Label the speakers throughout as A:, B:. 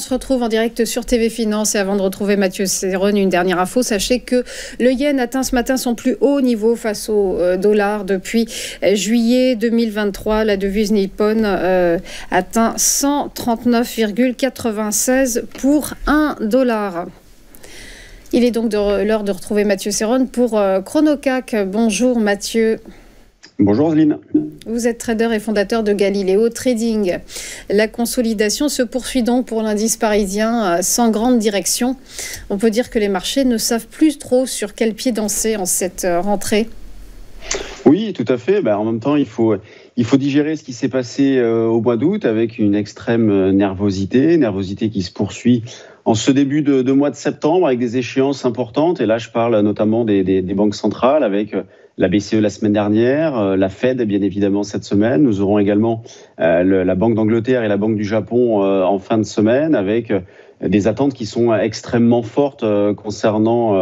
A: se retrouve en direct sur TV Finance. Et avant de retrouver Mathieu Serron, une dernière info. Sachez que le yen atteint ce matin son plus haut niveau face au dollar depuis juillet 2023. La devise nippone atteint 139,96 pour 1 dollar. Il est donc l'heure de retrouver Mathieu Serron pour Chronocac. Bonjour Mathieu.
B: Bonjour Zline.
A: Vous êtes trader et fondateur de Galileo Trading. La consolidation se poursuit donc pour l'indice parisien sans grande direction. On peut dire que les marchés ne savent plus trop sur quel pied danser en cette rentrée.
B: Oui, tout à fait. En même temps, il faut digérer ce qui s'est passé au mois d'août avec une extrême nervosité qui se poursuit en ce début de mois de septembre avec des échéances importantes. Et là, je parle notamment des banques centrales avec la BCE la semaine dernière, la Fed bien évidemment cette semaine. Nous aurons également la Banque d'Angleterre et la Banque du Japon en fin de semaine avec des attentes qui sont extrêmement fortes concernant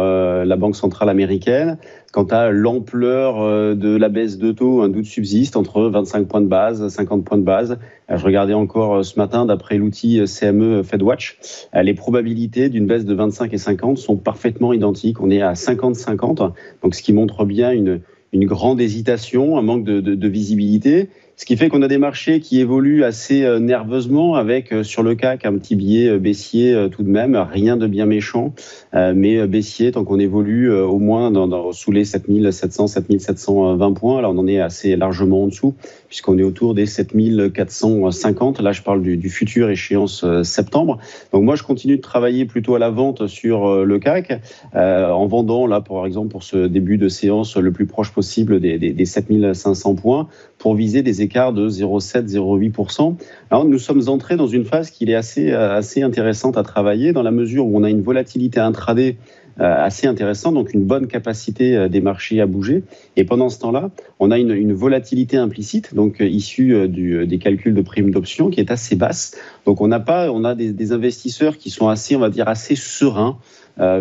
B: la Banque centrale américaine. Quant à l'ampleur de la baisse de taux, un doute subsiste entre 25 points de base, 50 points de base. Je regardais encore ce matin, d'après l'outil CME FedWatch, les probabilités d'une baisse de 25 et 50 sont parfaitement identiques. On est à 50-50, donc ce qui montre bien une grande hésitation, un manque de visibilité. Ce qui fait qu'on a des marchés qui évoluent assez nerveusement avec sur le CAC un petit biais baissier tout de même, rien de bien méchant, mais baissier tant qu'on évolue au moins sous les 7700, 7720 points. Là, on en est assez largement en dessous puisqu'on est autour des 7450. Là, je parle du futur échéance septembre. Donc moi, je continue de travailler plutôt à la vente sur le CAC en vendant, là, par exemple, pour ce début de séance le plus proche possible des 7500 points pour viser des écarts de 0,7-0,8%. Alors, nous sommes entrés dans une phase qui est assez intéressante à travailler dans la mesure où on a une volatilité intraday assez intéressante, donc une bonne capacité des marchés à bouger. Et pendant ce temps-là, on a une volatilité implicite, donc issue des calculs de prime d'option qui est assez basse. Donc on a des investisseurs qui sont assez, on va dire, assez sereins.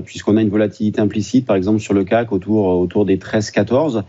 B: Puisqu'on a une volatilité implicite, par exemple sur le CAC autour des 13-14.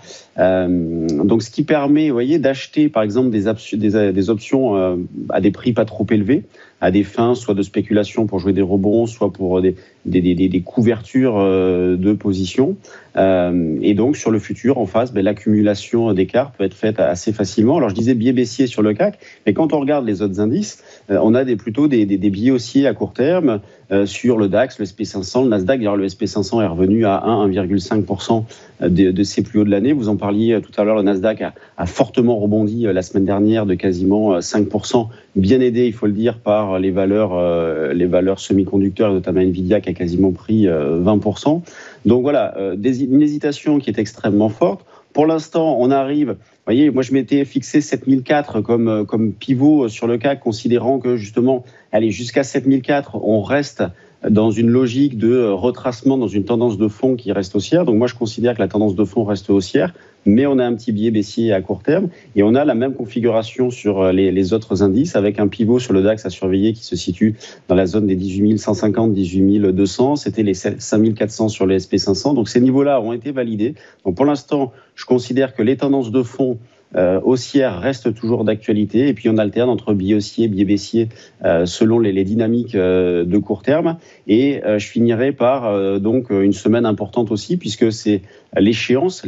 B: Donc ce qui permet, vous voyez, d'acheter par exemple des options à des prix pas trop élevés, à des fins soit de spéculation pour jouer des rebonds, soit pour des couvertures de position. Et donc sur le futur, en face, l'accumulation d'écarts peut être faite assez facilement. Alors je disais biais baissier sur le CAC, mais quand on regarde les autres indices, on a plutôt des biais haussiers à court terme sur le DAX, le SP500, le Nasdaq. D'ailleurs, le SP500 est revenu à 1,5% de ses plus hauts de l'année. Vous en parliez tout à l'heure, le Nasdaq a fortement rebondi la semaine dernière de quasiment 5%, bien aidé, il faut le dire, par les valeurs semi-conducteurs, notamment Nvidia qui a quasiment pris 20%. Donc voilà, une hésitation qui est extrêmement forte. Pour l'instant, on arrive, vous voyez, moi je m'étais fixé 7004 comme pivot sur le CAC, considérant que justement, allez, jusqu'à 7004, on reste dans une logique de retracement, dans une tendance de fond qui reste haussière. Donc moi je considère que la tendance de fond reste haussière, mais on a un petit biais baissier à court terme et on a la même configuration sur les autres indices avec un pivot sur le DAX à surveiller qui se situe dans la zone des 18 150, 18 200. C'était les 5 400 sur les SP500. Donc ces niveaux-là ont été validés. Donc pour l'instant, je considère que les tendances de fond haussière reste toujours d'actualité et puis on alterne entre biais haussier, biais baissier selon les dynamiques de court terme et je finirai par donc une semaine importante aussi puisque c'est l'échéance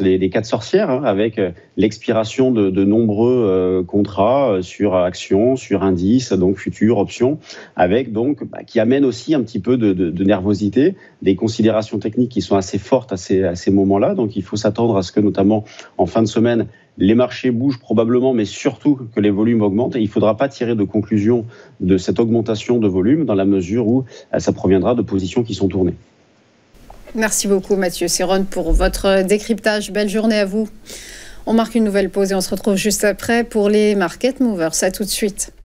B: des 4 sorcières avec l'expiration de nombreux contrats sur actions, sur indices, donc futurs, options, avec donc qui amène aussi un petit peu de nervosité, des considérations techniques qui sont assez fortes à ces moments-là. Donc il faut s'attendre à ce que notamment en fin de semaine, les marchés bougent probablement, mais surtout que les volumes augmentent. Et il ne faudra pas tirer de conclusion de cette augmentation de volume dans la mesure où ça proviendra de positions qui sont tournées.
A: Merci beaucoup Mathieu Serron pour votre décryptage. Belle journée à vous. On marque une nouvelle pause et on se retrouve juste après pour les Market Movers. À tout de suite.